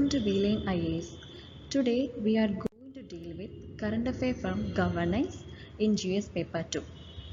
Welcome to Beeline IAS. Today we are going to deal with current affair from governance in GS paper 2.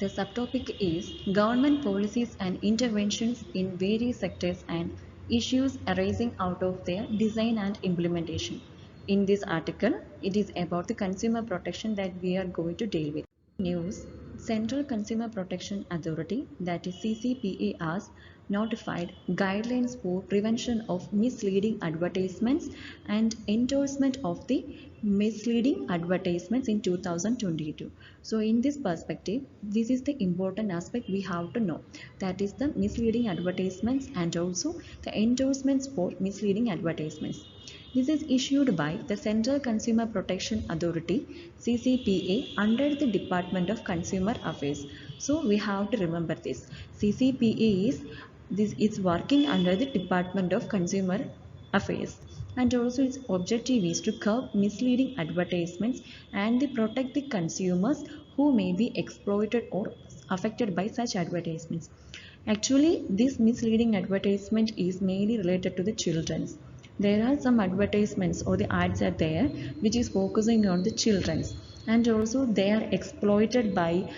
The subtopic is government policies and interventions in various sectors and issues arising out of their design and implementation. In this article, it is about the consumer protection that we are going to deal with. News. Central Consumer Protection Authority, that is CCPA, has notified guidelines for prevention of misleading advertisements and endorsement of the misleading advertisements in 2022. So in this perspective, this is the important aspect we have to know, that is the misleading advertisements and also the endorsements for misleading advertisements. This is issued by the Central Consumer Protection Authority CCPA under the Department of Consumer Affairs. So we have to remember this. CCPA is working under the Department of Consumer Affairs, and also its objective is to curb misleading advertisements and they protect the consumers who may be exploited or affected by such advertisements. Actually, this misleading advertisement is mainly related to the children's. There are some advertisements or the ads are there which is focusing on the children's, and also they are exploited by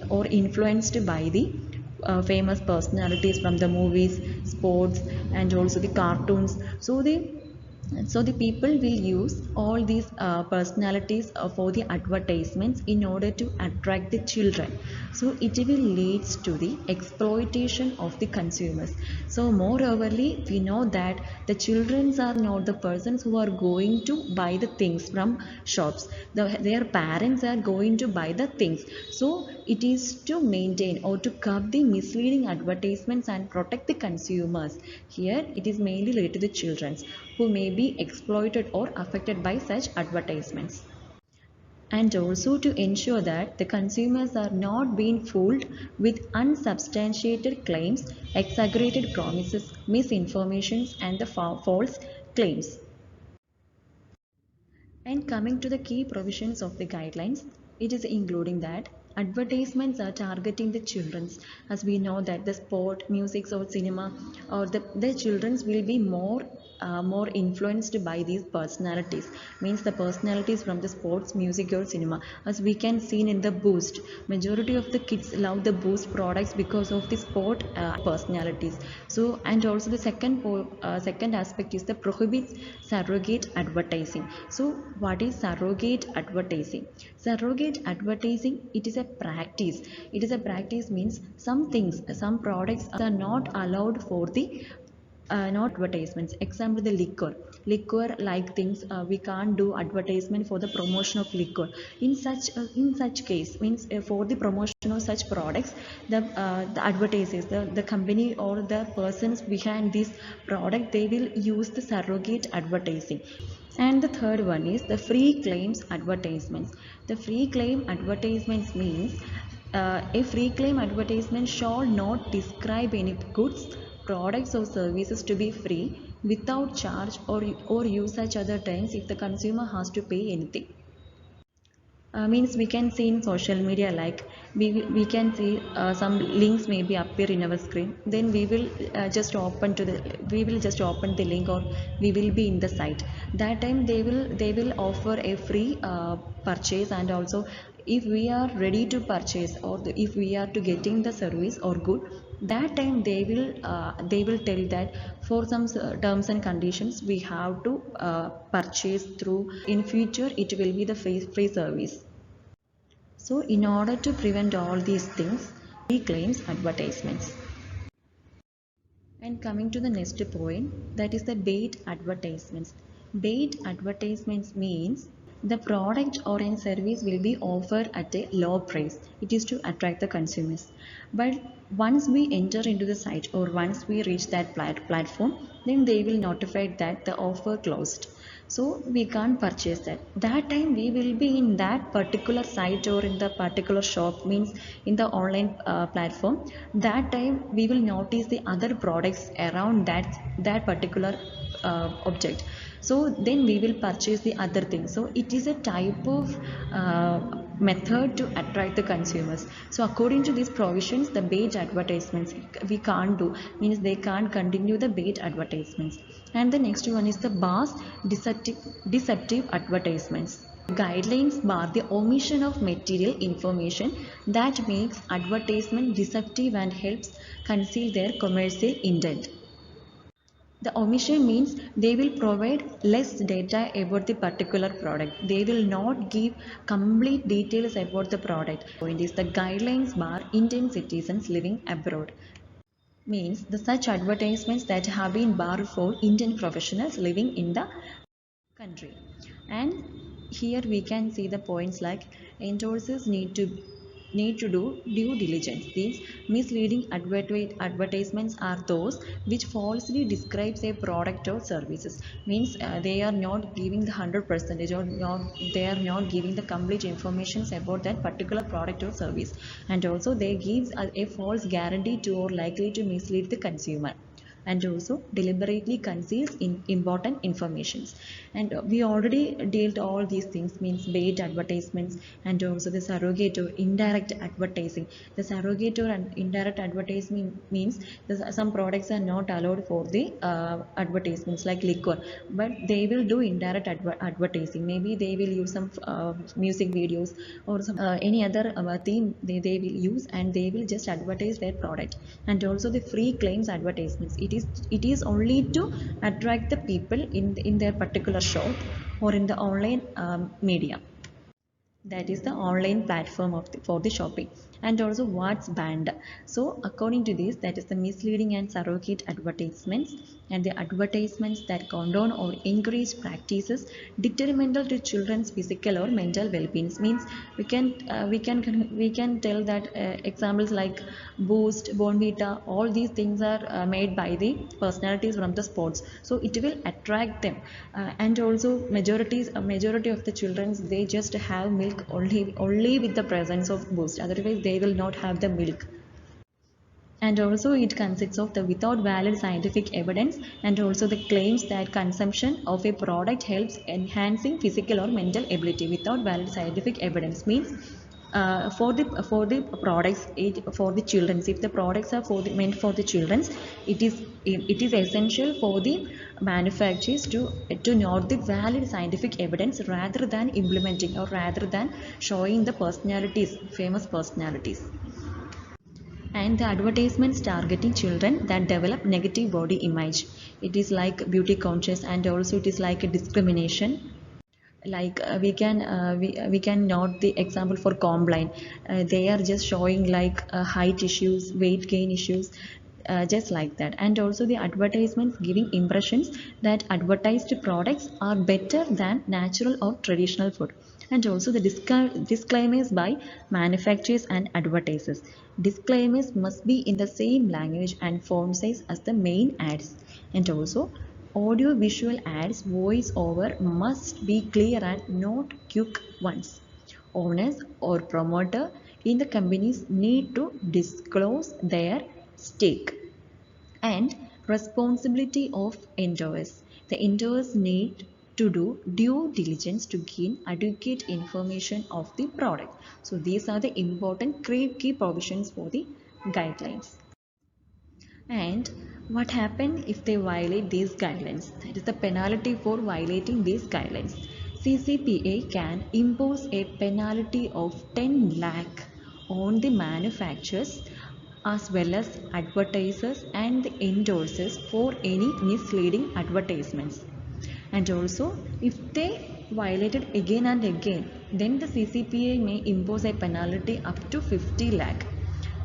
or influenced by the famous personalities from the movies, sports, and also the cartoons. So the people will use all these personalities for the advertisements in order to attract the children. So it will leads to the exploitation of the consumers. So moreoverly, we know that the children are not the persons who are going to buy the things from shops. Their parents are going to buy the things. So it is to maintain or to curb the misleading advertisements and protect the consumers. Here it is mainly related to the children who may be exploited or affected by such advertisements, and also to ensure that the consumers are not being fooled with unsubstantiated claims, exaggerated promises, misinformations, and the false claims. And coming to the key provisions of the guidelines, it is including that advertisements are targeting the children's, as we know that the sport, music, or cinema, or the children's will be more influenced by these personalities, means the personalities from the sports, music, or cinema. As we can see in the Boost, majority of the kids love the Boost products because of the sport personalities. So, and also the second aspect is the prohibits surrogate advertising. So what is surrogate advertising? Surrogate advertising, it is a practice. It is a practice means some things, some products are not allowed for the not advertisements. Example, the liquor like things, we can't do advertisement for the promotion of liquor. In such case means for the promotion of such products, the advertisers, the company or the persons behind this product, they will use the surrogate advertising. And the third one is the free claims advertisements. The free claim advertisements means a free claim advertisement shall not describe any goods, products, or services to be free without charge or use such other terms if the consumer has to pay anything. Means we can see in social media, like we can see some links may be appear in our screen, then we will just open the link, or we will be in the site. That time they will offer a free purchase, and also if we are ready to purchase, or if we are to getting the service or good, that time they will tell that for some terms and conditions we have to purchase through, in future it will be the free service. So in order to prevent all these things, he claims advertisements. And coming to the next point, that is the bait advertisements. Bait advertisements means the product or a service will be offered at a low price. It is to attract the consumers. But once we enter into the site, or once we reach that platform, then they will notify that the offer closed. So we can't purchase that. That time we will be in that particular site or in the particular shop, means in the online platform. That time we will notice the other products around that particular object. So then we will purchase the other thing. So it is a type of method to attract the consumers. So according to these provisions, the bait advertisements we can't do, means they can't continue the bait advertisements. And the next one is the BAS deceptive advertisements. Guidelines bar the omission of material information that makes advertisement deceptive and helps conceal their commercial intent. The omission means they will provide less data about the particular product. They will not give complete details about the product. Point is the guidelines bar Indian citizens living abroad. Means the such advertisements that have been barred for Indian professionals living in the country. And here we can see the points like endorsers need to do due diligence. These misleading advertisements are those which falsely describes a product or services. Means they are not giving the 100% or not, they are not giving the complete information about that particular product or service, and also they give a false guarantee to or likely to mislead the consumer, and also deliberately conceals important informations. And we already dealt all these things, means paid advertisements and also the surrogate or indirect advertising. The surrogate or indirect advertising means some products are not allowed for the advertisements like liquor, but they will do indirect advertising. Maybe they will use some music videos or some any other theme they will use, and they will just advertise their product. And also the free claims advertisements, it is only to attract the people in their particular shop or in the online media, that is the online platform for the shopping. And also what's banned, so according to this, that is the misleading and surrogate advertisements and the advertisements that condone or encourage practices detrimental to children's physical or mental well-being. Means we can tell that examples like Boost, Bonvita, all these things are made by the personalities from the sports, so it will attract them. And also majority of the children, they just have milk only with the presence of Boost, otherwise they will not have the milk. And also it consists of the without valid scientific evidence, and also the claims that consumption of a product helps enhancing physical or mental ability without valid scientific evidence. Means for the products, for the children, if the products are meant for the children, it is essential for the manufacturers to note the valid scientific evidence rather than implementing or rather than showing the personalities, famous personalities. And the advertisements targeting children that develop negative body image, it is like beauty conscious, and also it is like a discrimination. Like we can note the example for Combline. They are just showing like height issues, weight gain issues, just like that. And also the advertisements giving impressions that advertised products are better than natural or traditional food. And also the disclaimers by manufacturers and advertisers. Disclaimers must be in the same language and font size as the main ads. And also audio visual ads voice over must be clear and not quick ones. Owners or promoter in the companies need to disclose their stake. And responsibility of endorsers. The endorsers need to do due diligence to gain adequate information of the product. So these are the important key provisions for the guidelines. And what happens if they violate these guidelines? That is the penalty for violating these guidelines. CCPA can impose a penalty of 10 lakh on the manufacturers as well as advertisers and the endorsers for any misleading advertisements. And also if they violated again and again, then the CCPA may impose a penalty up to 50 lakh.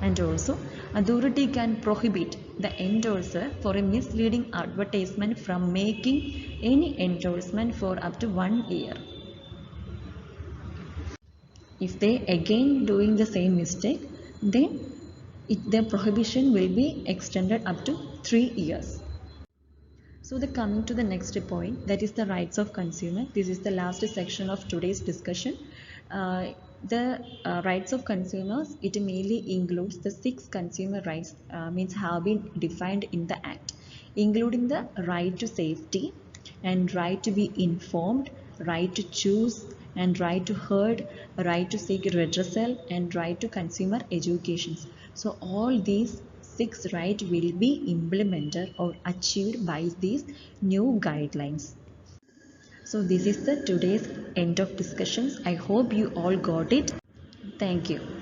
And also authority can prohibit the endorser for a misleading advertisement from making any endorsement for up to 1 year. If they again doing the same mistake, then the prohibition will be extended up to 3 years. So the coming to the next point, that is the rights of consumer. This is the last section of today's discussion. The rights of consumers, it mainly includes the 6 consumer rights, means have been defined in the Act, including the right to safety and right to be informed, right to choose, and right to heard, right to seek redressal, and right to consumer education. So all these six rights will be implemented or achieved by these new guidelines. So this is the today's end of discussions. I hope you all got it. Thank you.